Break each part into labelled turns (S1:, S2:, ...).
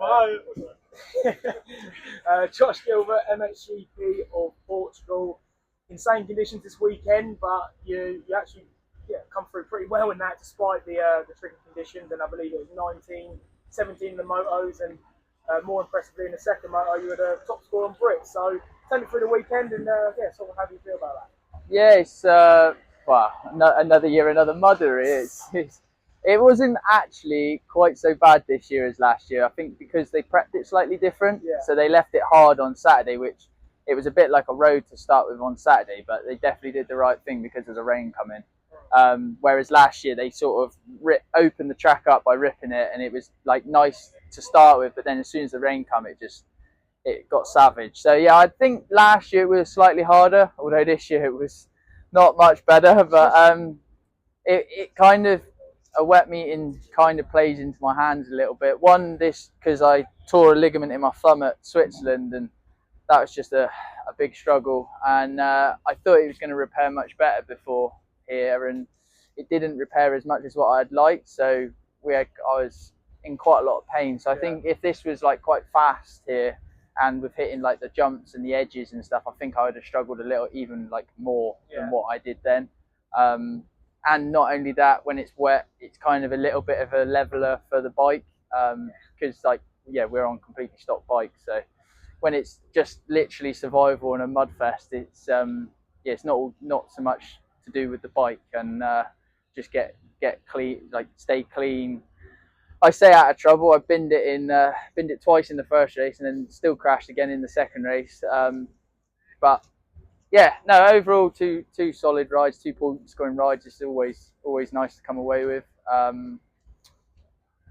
S1: Hello. Josh Gilbert, MXGP of Portugal. Insane conditions this weekend, but you actually come through pretty well in that, despite the tricky conditions. And I believe it was 19, 17 in the motos, and more impressively in the second moto, you were the top scorer on Brit. So take me through the weekend, and sort of how do you feel about that?
S2: Yeah, it's well, another year, another mother. It wasn't actually quite so bad this year as last year. I think because they prepped it slightly different.
S1: Yeah.
S2: So they left it hard on Saturday, which it was a bit like a road to start with on Saturday, but they definitely did the right thing because there's a rain coming. Whereas last year they sort of opened the track up by ripping it, and it was like nice to start with, but then as soon as the rain came, it got savage. So yeah, I think last year it was slightly harder, although this year it was not much better. But it kind of a wet meeting kind of plays into my hands a little bit. One, this because I tore a ligament in my thumb at Switzerland, and that was just a big struggle. And I thought it was going to repair much better before here, and it didn't repair as much as what I'd liked. So I was in quite a lot of pain. So I think if this was like quite fast here, and with hitting like the jumps and the edges and stuff, I think I would have struggled a little, even like more than what I did then. And not only that, when it's wet, it's kind of a little bit of a leveler for the bike, because we're on completely stock bikes. So when it's just literally survival and a mud fest, it's it's not so much to do with the bike, and just get clean, like stay clean. I stay out of trouble. I binned it twice in the first race, and then still crashed again in the second race. But yeah, no, overall two solid rides, 2 point scoring rides. It's always nice to come away with.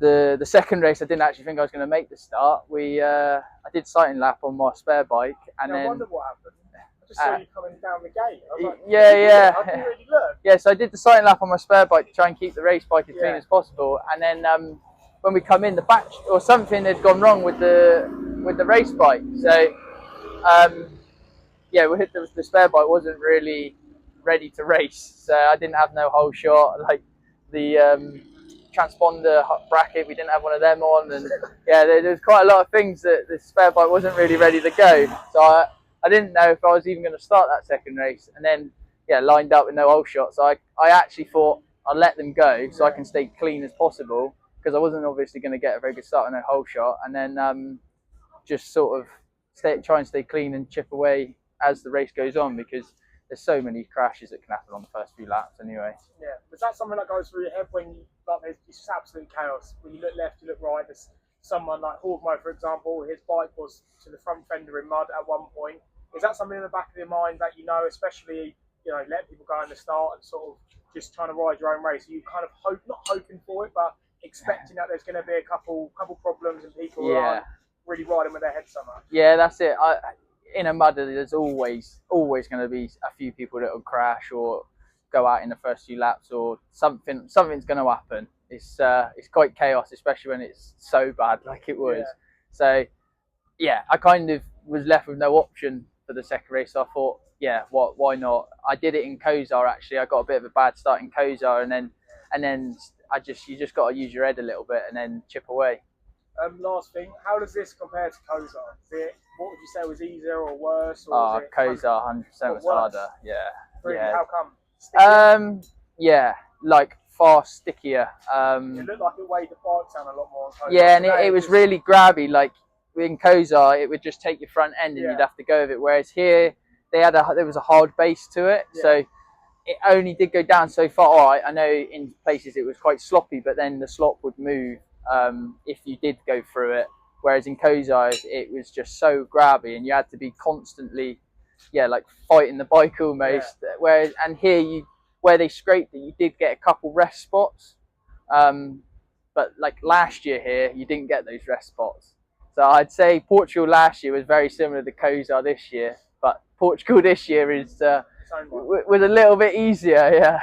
S2: The second race, I didn't actually think I was going to make the start. I did sighting lap on my spare bike, and
S1: I wondered what happened. I just saw you coming down the gate. I was like, I didn't really look.
S2: Yeah, so I did the sighting lap on my spare bike to try and keep the race bike as clean as possible, and then when we come in, the batch or something had gone wrong with the race bike. So the spare bike wasn't really ready to race, so I didn't have no whole shot. Like the transponder bracket, we didn't have one of them on, and there's quite a lot of things that the spare bike wasn't really ready to go. So I didn't know if I was even going to start that second race, and then lined up with no whole shot. So I actually thought I'll let them go so I can stay clean as possible, because I wasn't obviously going to get a very good start on a whole shot, and then just sort of try and stay clean and chip away as the race goes on, because there's so many crashes that can happen on the first few laps anyway.
S1: Yeah, was that something that goes through your head when it's just absolute chaos? When you look left, you look right. There's someone like Hawkmo, for example, his bike was to the front fender in mud at one point. Is that something in the back of your mind that especially letting people go in the start and sort of just trying to ride your own race? Are you kind of not hoping for it, but expecting that there's going to be a couple problems and people who aren't really riding with their heads so much?
S2: Yeah, that's it. In a mud, there's always going to be a few people that will crash or go out in the first few laps, or something's going to happen. It's quite chaos, especially when it's so bad like it was. So I kind of was left with no option for the second race. So I thought, why not? I did it in Kozar actually. I got a bit of a bad start in Kozar, and then you just got to use your head a little bit and then chip away.
S1: Last thing, how does this compare to Kozar? What would you say was easier or worse? Or
S2: Kozar 100% was harder. Yeah.
S1: Really? How come?
S2: Stickier? Like far stickier.
S1: It looked like it weighed the bike down a lot more on Kozar.
S2: Yeah, and it was really grabby. Like in Kozar, it would just take your front end and you'd have to go with it. Whereas here, there was a hard base to it, so it only did go down so far. All right, I know in places it was quite sloppy, but then the slop would move if you did go through it. Whereas in Kozar, it was just so grabby, and you had to be constantly, like fighting the bike almost. Whereas here, where they scraped it, you did get a couple rest spots. But like last year here, you didn't get those rest spots. So I'd say Portugal last year was very similar to Kozar this year, but Portugal this year was a little bit easier. Yeah.